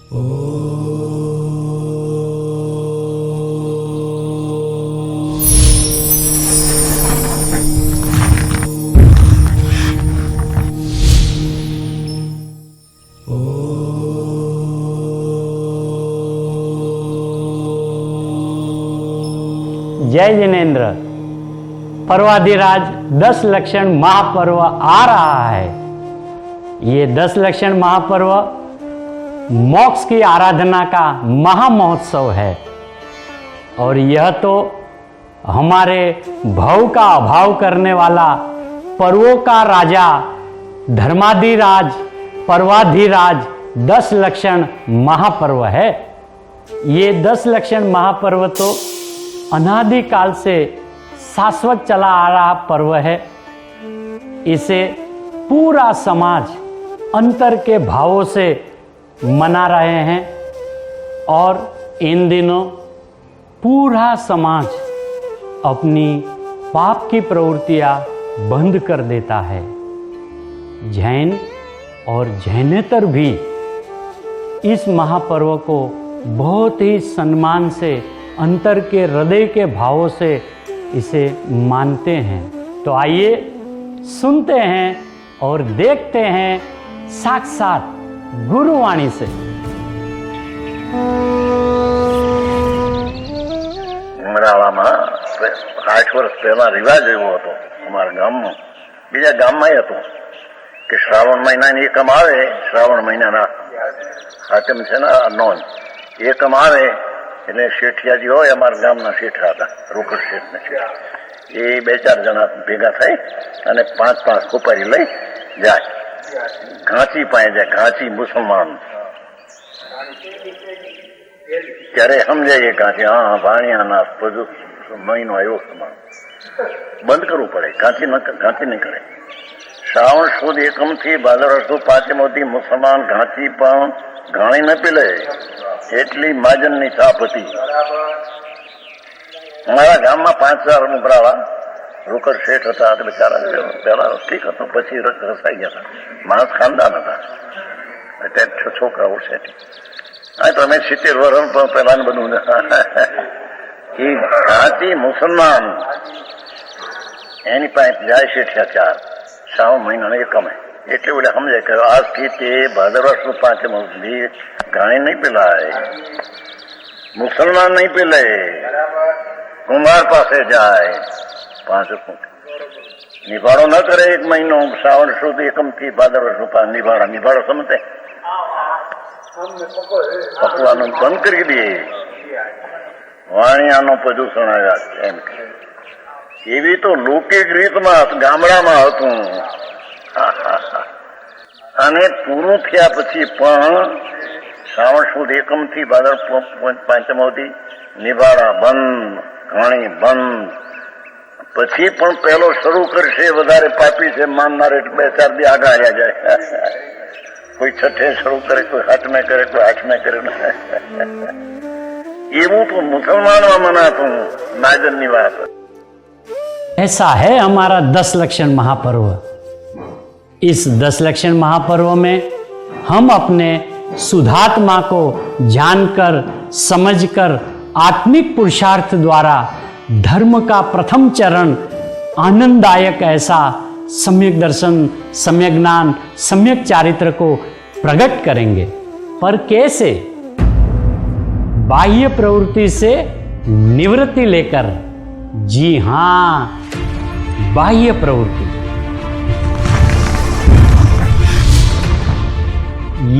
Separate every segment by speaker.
Speaker 1: जय जिनेन्द्र। पर्वाधिराज 10 लक्षण महापर्व आ रहा है। ये 10 लक्षण महापर्व मोक्ष की आराधना का महामहोत्सव है और यह तो हमारे भव का अभाव करने वाला पर्वों का राजा धर्माधिराज पर्वाधिराज 10 लक्षण महापर्व है। ये 10 लक्षण महापर्व तो अनादि काल से शाश्वत चला आ रहा पर्व है। इसे पूरा समाज अंतर के भावों से मना रहे हैं और इन दिनों पूरा समाज अपनी पाप की प्रवृत्तियां बंद कर देता है। जैन और जैनेतर भी इस महापर्व को बहुत ही सम्मान से अंतर के हृदय के भावों से इसे मानते हैं। तो आइए सुनते हैं और देखते हैं साक्षात गुरुवाणी से।
Speaker 2: ઉમરાળામાં 8 વર્ષ પહેલા રિવાજ એવો હતો અમારા ગામમાં, બીજા ગામમાં હતો કે શ્રાવણ મહિનાની એકમ આવે, શ્રાવણ મહિનાના હાથમ છે ને નોંધ એકમ આવે એટલે શેઠિયાજી હોય, અમારા ગામના શેઠા હતા, રોકડ શેઠના શેઠ, એ 2-4 જણા ભેગા થઈ અને 5-5 સુપારી લઈ જાય, ઘાંચી પાસે જાય, ઘાંચી મુસલમાન ત્યારે સમજાય ઘાંચી હા ભાણિયાના બધું મહિનો આવ્યો સમાન બંધ કરવું પડે, ઘાંચી નહીં કરે. શ્રાવણ સુદ એકમથી ભાદરવા સુદ પાંચમોથી મુસલમાન ઘાંચી પણ ઘાણી ન પીલે એટલી માજનની છાપ હતી. અમારા ગામમાં 5-4 ઉભરાવા રોકડ શેઠ હતા, બિચારા પહેલા ઠીક હતું, પછી રસાઈ ગયા હતા, માણસ ખાનદાન હતા, અત્યારે છોકરાઓ શેઠ. હા તો અમે 70 વર્ષ પણ પહેલા બધું એ ઘાંચી મુસલમાન એની પાસે જાય શેઠિયા 4 શ્રાવણ મહિનાને એકમે એટલે બધા સમજાય કે આજથી તે ભાદરવા સુદ પાંચમ સુધી ઘાણી નહીં પીલાય, મુસલમાન નહીં પીલે, કુમાર પાસે જાય, 5 નિભાડો ન કરે 1 મહિનો, શ્રાવણ સુદ એકમથી ભાદરવા સુદ નિભાડો સમજે પકવાનું બંધ કરી દે, વાણિયાનું પ્રદૂષણ આવ્યા એમ કે એવી તો લૌકિક રીતમાં ગામડામાં હતું. અને પૂરું થયા પછી પણ શ્રાવણ સુદ એકમથી ભાદર પાંચમોથી નિભાડા બંધ, ઘાણી બંધ, પછી પણ પહેલો શરૂ કરશે વધારે પાપી છે માનનાર એટલે 2-4 દી આગળ આવ્યા જાય. कोई छठे शुरू करे, कोई 8वें करे, कोई 8वें करे. એવું તો મુસલમાનમાં મનાતું નાજનની વાત.
Speaker 1: ऐसा है हमारा 10 लक्षण महापर्व। इस 10 लक्षण महापर्व में हम अपने शुद्धात्मा को जानकर समझकर आत्मिक पुरुषार्थ द्वारा धर्म का प्रथम चरण आनंददायक ऐसा सम्यक दर्शन, सम्यक ज्ञान, सम्यक चारित्र को प्रकट करेंगे। पर कैसे? बाह्य प्रवृत्ति से निवृत्ति लेकर। जी हां, बाह्य प्रवृत्ति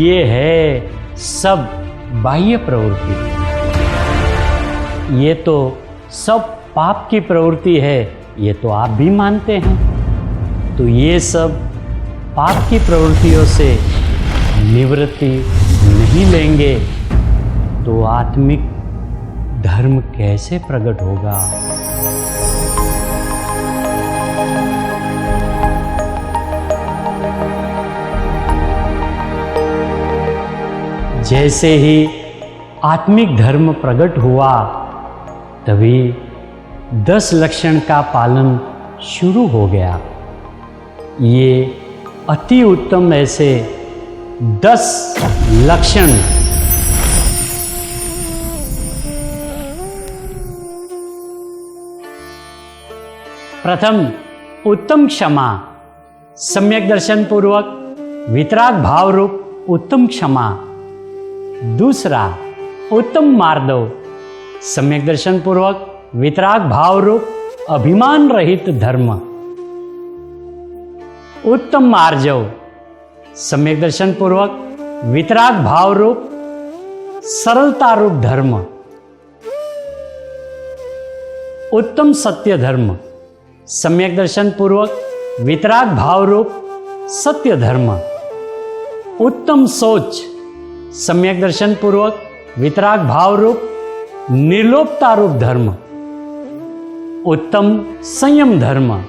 Speaker 1: ये है सब बाह्य प्रवृत्ति। ये तो सब पाप की प्रवृत्ति है, ये तो आप भी मानते हैं। तो ये सब पाप की प्रवृत्तियों से निवृत्ति नहीं लेंगे तो आत्मिक धर्म कैसे प्रकट होगा? जैसे ही आत्मिक धर्म प्रकट हुआ तभी 10 लक्षण का पालन शुरू हो गया। ये अति उत्तम ऐसे 10 लक्षण प्रथम उत्तम क्षमा, सम्यक दर्शन पूर्वक वितराग भाव रूप उत्तम क्षमा। दूसरा उत्तम मार्दव, सम्यक दर्शन पूर्वक वितराग भाव रूप अभिमान रहित धर्म। उत्तम आर्जव, सम्यक दर्शन पूर्वक वितराग भाव रूप सरलता रूप धर्म। उत्तम सत्य धर्म, सम्यक दर्शन पूर्वक वितराग भाव रूप सत्य धर्म। उत्तम सोच, सम्यक दर्शन पूर्वक वितराग भाव रूप निर्लोपता रूप धर्म। उत्तम संयम धर्म,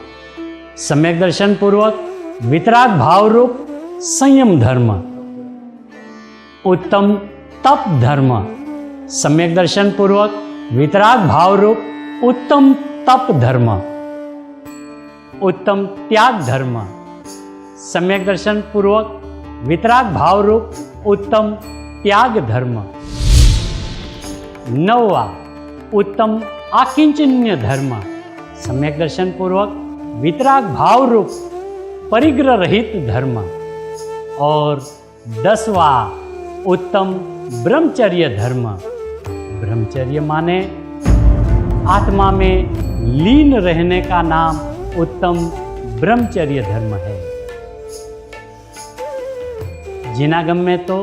Speaker 1: सम्यक दर्शन पूर्वक वितराग भाव रूप संयम धर्म। उत्तम तप धर्म, सम्यक दर्शन पूर्वक वितराग भाव रूप उत्तम तप धर्म। उत्तम त्याग धर्म, सम्यक दर्शन पूर्वक वितराग भाव रूप उत्तम त्याग धर्म। नौवा उत्तम आकिंचन्य धर्म, सम्यक दर्शन पूर्वक वितराग भाव रूप परिग्रह रहित धर्म। और 10वां उत्तम ब्रह्मचर्य धर्म। ब्रह्मचर्य माने आत्मा में लीन रहने का नाम उत्तम ब्रह्मचर्य धर्म है। जिनागम में तो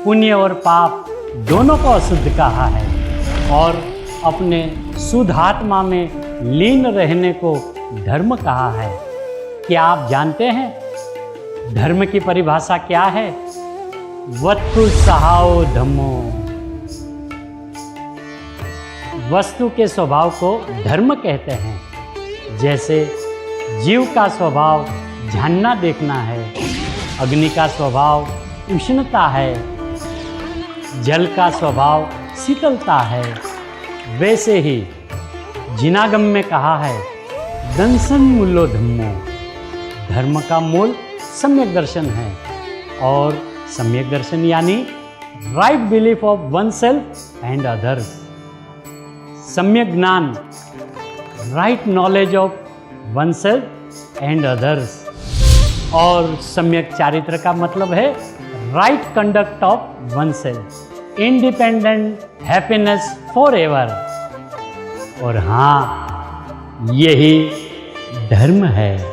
Speaker 1: पुण्य और पाप दोनों को अशुद्ध कहा है और अपने शुद्ध आत्मा में लीन रहने को धर्म कहा है। क्या आप जानते हैं धर्म की परिभाषा क्या है? वस्तु सहाओ धम्मो। वस्तु के स्वभाव को धर्म कहते हैं। जैसे जीव का स्वभाव जानना देखना है, अग्नि का स्वभाव उष्णता है, जल का स्वभाव शीतलता है, वैसे ही जिनागम में कहा है दंसन मूलो धम्मो। धर्म का मूल सम्यक दर्शन है और सम्यक दर्शन यानी right belief of one self and others. सम्यक ज्ञान, right knowledge of one self and others. और सम्यक चारित्र का मतलब है right conduct of one self, independent happiness for ever. और हाँ, यही धर्म है।